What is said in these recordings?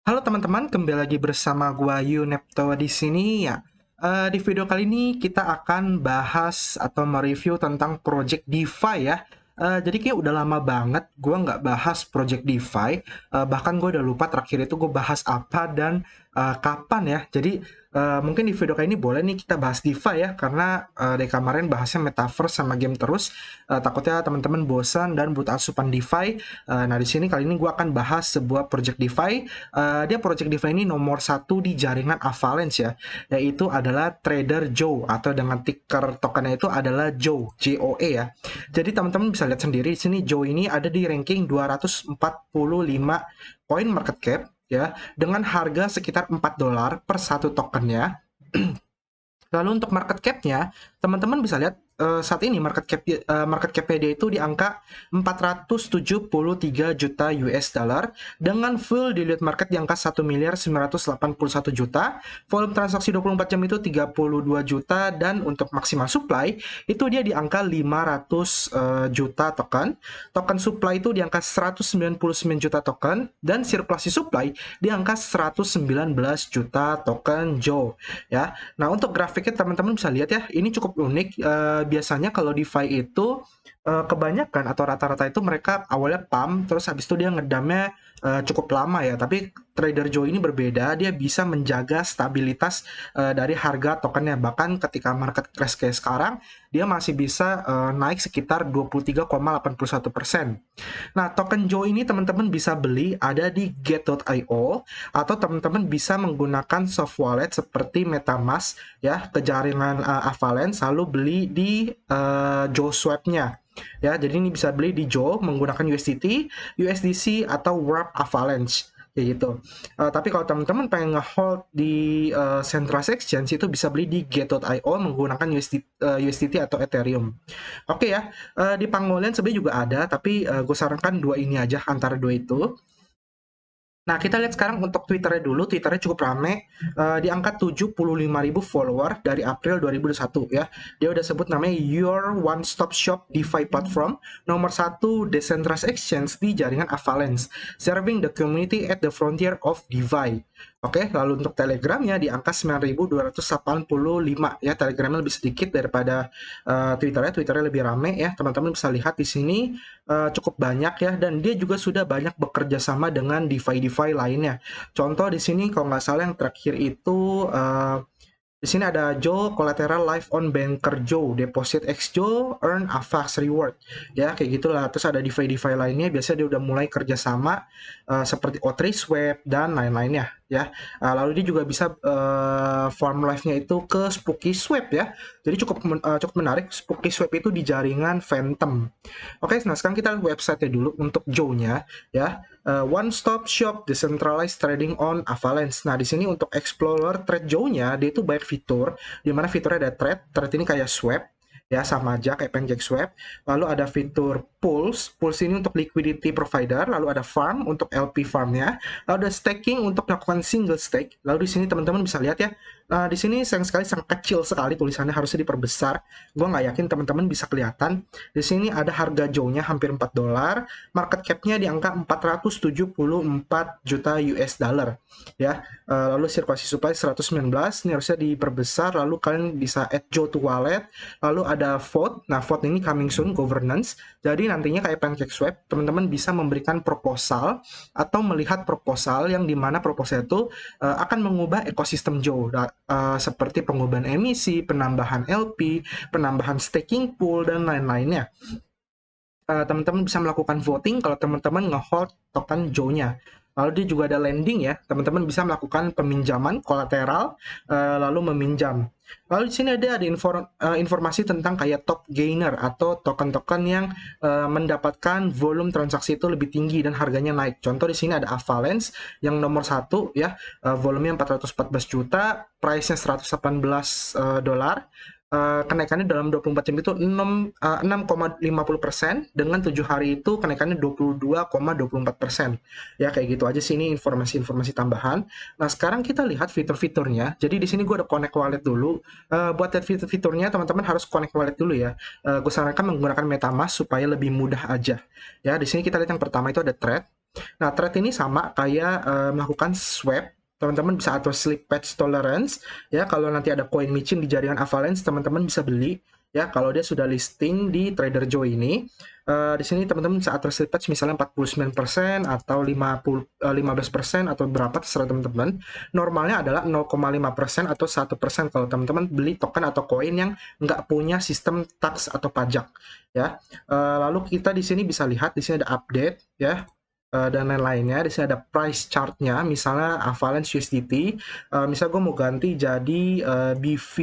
Halo teman-teman, kembali lagi bersama gua Yunepto di sini ya. Di video kali ini kita akan bahas atau mereview tentang project DeFi ya. Jadi kayak udah lama banget gua nggak bahas project DeFi. Bahkan gue udah lupa terakhir itu gue bahas apa dan kapan ya. Jadi mungkin di video kali ini boleh nih kita bahas DeFi ya, karena dari kemarin bahasnya metaverse sama game terus. Takutnya teman-teman bosan dan butuh asupan DeFi. Nah di sini kali ini gue akan bahas sebuah project DeFi. Dia project DeFi ini nomor satu di jaringan Avalanche ya, yaitu adalah Trader Joe atau dengan ticker tokennya itu adalah Joe, JOE ya. Jadi teman-teman bisa lihat sendiri di sini Joe ini ada di ranking 245 coin market cap ya, dengan harga sekitar $4 per satu tokennya. Lalu untuk market cap-nya, teman-teman bisa lihat saat ini market cap dia itu di angka 473 juta US dollar dengan full dilute market di angka 1.981 juta, volume transaksi 24 jam itu 32 juta, dan untuk maksimal supply itu dia di angka 500 juta token. Token supply itu di angka 199 juta token, dan sirkulasi supply di angka 119 juta token Joe ya. Nah, untuk grafiknya teman-teman bisa lihat ya, ini cukup unik. Biasanya kalau DeFi itu kebanyakan atau rata-rata itu mereka awalnya pump, terus habis itu dia ngedamnya cukup lama ya. Tapi Trader Joe ini berbeda, dia bisa menjaga stabilitas dari harga tokennya. Bahkan ketika market crash kayak sekarang, dia masih bisa naik sekitar 23,81%. Nah, token Joe ini teman-teman bisa beli ada di get.io, atau teman-teman bisa menggunakan soft wallet seperti MetaMask ya ke jaringan Avalanche, lalu beli di Joe Swap-nya. Ya, jadi ini bisa beli di Joe menggunakan USDT, USDC atau Wrap Avalanche kayak gitu. Tapi kalau teman-teman pengen ngehold di centralized exchange itu bisa beli di get.io menggunakan USDT atau Ethereum. Oke ya, di Pangolian sebenarnya juga ada, tapi gue sarankan dua ini aja, antara dua itu. Nah, kita lihat sekarang untuk Twitternya dulu. Twitternya cukup rame, di angka 75.000 follower dari April 2021 ya. Dia udah sebut namanya Your One Stop Shop DeFi Platform, nomor satu decentralized exchange di jaringan Avalanche, serving the community at the frontier of DeFi. Oke, lalu untuk Telegramnya di angka 9.285 ya. Telegramnya lebih sedikit daripada Twitternya. Twitternya lebih rame ya. Teman-teman bisa lihat di sini cukup banyak ya, dan dia juga sudah banyak bekerja sama dengan DeFi lainnya. Contoh di sini kalau nggak salah yang terakhir itu di sini ada Joe Collateral Live on Banker Joe, Deposit X Joe, Earn a Fast Reward. Ya, kayak gitulah. Terus ada DeFi lainnya, biasanya dia udah mulai kerjasama seperti O3 Swap dan lain-lainnya. Ya, lalu dia juga bisa farm live-nya itu ke Spooky Swap ya. Jadi cukup menarik. Spooky Swap itu di jaringan Phantom. Oke, nah sekarang kita lihat website-nya dulu untuk Joe-nya ya. One Stop Shop Decentralized Trading on Avalanche. Nah, di sini untuk Explorer Trade Joe-nya, dia itu banyak fitur, di mana fiturnya ada trade ini kayak swap, ya sama aja kayak PancakeSwap. Lalu ada fitur Pulse ini untuk liquidity provider, lalu ada farm untuk LP farmnya, lalu ada staking untuk melakukan single stake. Lalu di sini teman-teman bisa lihat ya, di sini sayang sekali sangat kecil sekali tulisannya, harusnya diperbesar. Gue nggak yakin teman-teman bisa kelihatan. Di sini ada harga Joe-nya hampir $4, market cap-nya di angka 474 juta US dollar ya. Lalu sirkulasi supply 119, ini harusnya diperbesar. Lalu kalian bisa add Joe to wallet. Lalu ada vote. Nah, vote ini coming soon governance. Jadi nantinya kayak PancakeSwap, teman-teman bisa memberikan proposal atau melihat proposal yang dimana proposal itu akan mengubah ekosistem Joe, seperti pengubahan emisi, penambahan LP, penambahan staking pool, dan lain-lainnya. Teman-teman bisa melakukan voting kalau teman-teman ngehold token Joe-nya. Lalu dia juga ada lending ya, teman-teman bisa melakukan peminjaman kolateral, lalu meminjam. Lalu di sini ada informasi tentang kayak top gainer atau token-token yang mendapatkan volume transaksi itu lebih tinggi dan harganya naik. Contoh di sini ada Avalanche yang nomor satu ya, volumenya 414 juta, price-nya 118 dolar. Kenaikannya dalam 24 jam itu 6,50%, dengan 7 hari itu kenaikannya 22,24%. Ya, kayak gitu aja sih, ini informasi-informasi tambahan. Nah, sekarang kita lihat fitur-fiturnya. Jadi di sini gue ada connect wallet dulu. Buat lihat fitur-fiturnya, teman-teman harus connect wallet dulu ya. Gue sarankan menggunakan MetaMask supaya lebih mudah aja. Ya, di sini kita lihat yang pertama itu ada thread. Nah, thread ini sama kayak melakukan swap. Teman-teman bisa atur slippage tolerance ya. Kalau nanti ada koin micin di jaringan Avalanche, teman-teman bisa beli ya. Kalau dia sudah listing di Trader Joe ini, di sini teman-teman bisa atur slippage misalnya 49% atau 15% atau berapa terserah teman-teman. Normalnya adalah 0,5% atau 1% kalau teman-teman beli token atau koin yang nggak punya sistem tax atau pajak ya. Lalu kita di sini bisa lihat di sini ada update ya, dan lain-lainnya. Di sini ada price chart-nya, misalnya Avalanche USDT. Misal gue mau ganti jadi BV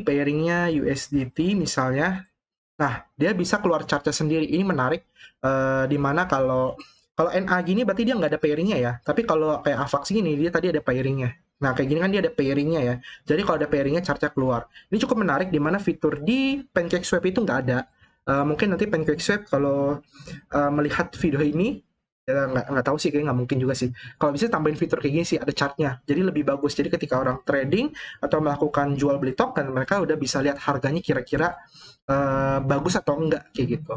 pairing-nya USDT misalnya. Nah, dia bisa keluar chart-nya sendiri. Ini menarik, di mana kalau NA gini berarti dia nggak ada pairing-nya ya. Tapi kalau kayak AVAX gini, dia tadi ada pairing-nya. Nah, kayak gini kan dia ada pairing-nya ya. Jadi kalau ada pairing-nya, chart-nya keluar. Ini cukup menarik, di mana fitur di PancakeSwap itu nggak ada. Mungkin nanti PancakeSwap kalau melihat video ini, ya nggak tahu sih, kayaknya nggak mungkin juga sih. Kalau bisa tambahin fitur kayak gini sih, ada chartnya, jadi lebih bagus. Jadi ketika orang trading atau melakukan jual beli token, mereka udah bisa lihat harganya kira-kira bagus atau enggak kayak gitu.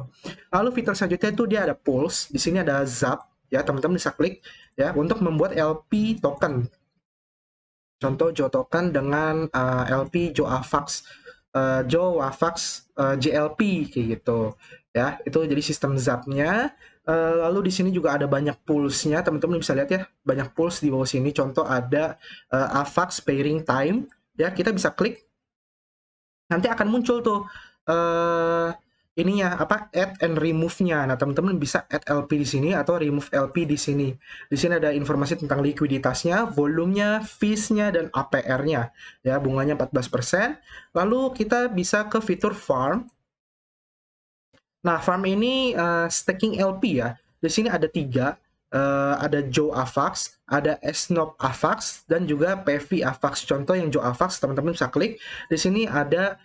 Lalu fitur selanjutnya itu dia ada pulse. Di sini ada zap ya, teman-teman bisa klik ya untuk membuat LP token. Contoh Joe token dengan LP Joe AVAX, Joe AVAX JLP kayak gitu ya. Itu jadi sistem zapnya. Lalu di sini juga ada banyak pulse-nya, teman-teman bisa lihat ya, banyak pulse di bawah sini. Contoh ada AVAX pairing time ya, kita bisa klik, nanti akan muncul tuh eh ininya apa, add and remove-nya. Nah, teman-teman bisa add LP di sini atau remove LP di sini. Di sini ada informasi tentang likuiditasnya, volumenya, fees-nya, dan APR-nya. Ya, bunganya 14%. Lalu kita bisa ke fitur farm. Nah, farm ini staking LP ya. Di sini ada 3, ada Joe AVAX, ada Snop AVAX, dan juga PV AVAX. Contoh yang Joe AVAX, teman-teman bisa klik. Di sini ada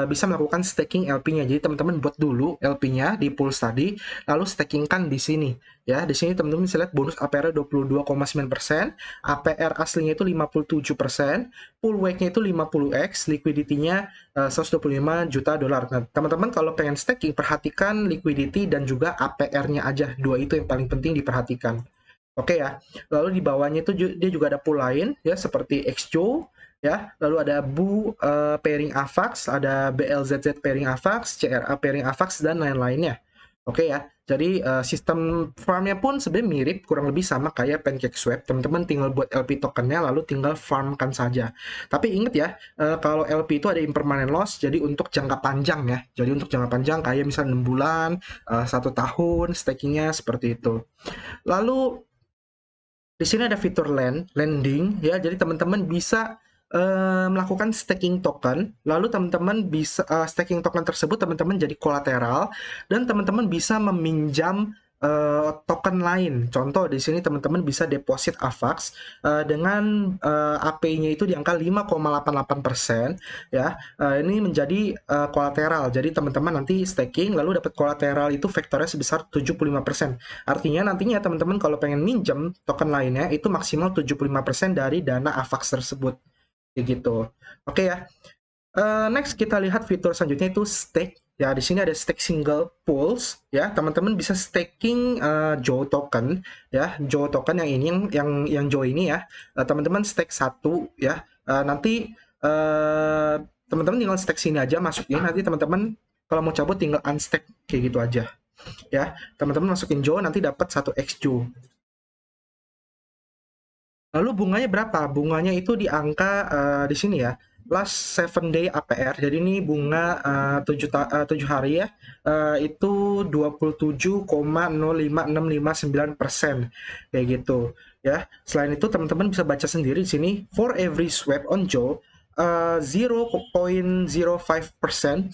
bisa melakukan staking LP-nya. Jadi teman-teman buat dulu LP-nya di pools tadi, lalu stakingkan di sini. Ya, di sini teman-teman bisa lihat bonus APR 22,9%, APR aslinya itu 57%, pool weight-nya itu 50x, liquidity-nya 125 juta dolar. Nah, teman-teman kalau pengen staking, perhatikan liquidity dan juga APR-nya aja. Dua itu yang paling penting diperhatikan. Oke ya. Lalu di bawahnya itu dia juga ada pool lain ya, seperti XJO ya. Lalu ada Bu pairing AVAX, ada BLZZ pairing AVAX, CRA pairing AVAX, dan lain-lainnya. Oke ya. Jadi sistem farmnya pun sebenarnya mirip, kurang lebih sama kayak PancakeSwap. Teman-teman tinggal buat LP tokennya lalu tinggal farmkan saja. Tapi ingat ya, kalau LP itu ada impermanent loss, jadi untuk jangka panjang ya. Jadi untuk jangka panjang kayak misalnya 6 bulan, 1 tahun, stakingnya seperti itu. Lalu di sini ada fitur lending ya. Jadi teman-teman bisa melakukan staking token, lalu teman-teman bisa staking token tersebut teman-teman jadi kolateral, dan teman-teman bisa meminjam token lain. Contoh di sini teman-teman bisa deposit AVAX dengan AP-nya itu di angka 5,88% ya. Ini menjadi kolateral. Jadi teman-teman nanti staking lalu dapat kolateral itu vektornya sebesar 75%. Artinya nantinya teman-teman kalau pengen minjem token lainnya itu maksimal 75% dari dana AVAX tersebut. Kayak gitu. Oke ya. Next kita lihat fitur selanjutnya itu stake. Ya, di sini ada stake single pools ya. Teman-teman bisa staking Joe token ya. Joe token yang ini yang Joe ini ya. Teman-teman stake 1 ya. Nanti teman-teman tinggal stake sini aja, masukin, nanti teman-teman kalau mau cabut tinggal unstack kayak gitu aja. Ya, teman-teman masukin Joe nanti dapat 1 X Joe. Lalu bunganya berapa? Bunganya itu di angka di sini ya, last 7 day APR. Jadi ini bunga 7 hari ya, itu 27,05659% kayak gitu ya. Selain itu teman-teman bisa baca sendiri di sini, for every swap on Joe, 0,05%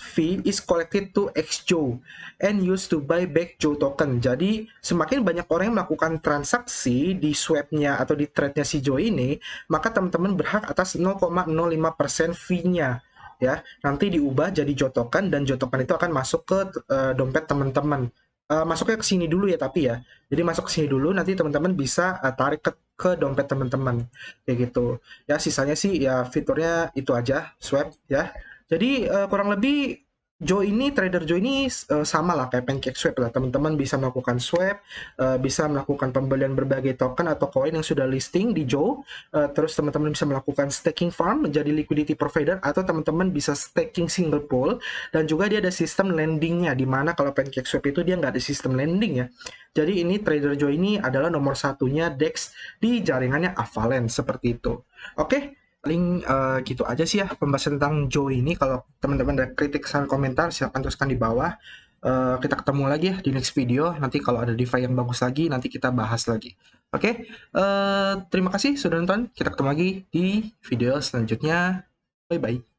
fee is collected to XJOE and used to buy back Joe token. Jadi semakin banyak orang yang melakukan transaksi di swapnya atau di trade-nya si Joe ini, maka teman-teman berhak atas 0,05% fee-nya ya. Nanti diubah jadi Joe token, dan Joe token itu akan masuk ke dompet teman-teman. Masuknya ke sini dulu ya, tapi ya. Jadi masuk ke sini dulu, nanti teman-teman bisa tarik ke dompet teman-teman kayak gitu ya. Sisanya sih ya fiturnya itu aja, swap ya. Jadi kurang lebih Trader Joe ini sama lah kayak PancakeSwap lah. Teman-teman bisa melakukan swap, bisa melakukan pembelian berbagai token atau koin yang sudah listing di Joe. Terus teman-teman bisa melakukan staking farm menjadi liquidity provider, atau teman-teman bisa staking single pool, dan juga dia ada sistem lendingnya, di mana kalau PancakeSwap itu dia nggak ada sistem lending ya. Jadi ini Trader Joe ini adalah nomor satunya DEX di jaringannya Avalanche seperti itu. Oke, paling gitu aja sih ya pembahasan tentang Joe ini. Kalau teman-teman ada kritik, saran, komentar, silahkan tuliskan di bawah. Kita ketemu lagi ya di next video. Nanti kalau ada DeFi yang bagus lagi, nanti kita bahas lagi. Oke, terima kasih sudah nonton. Kita ketemu lagi di video selanjutnya. Bye-bye.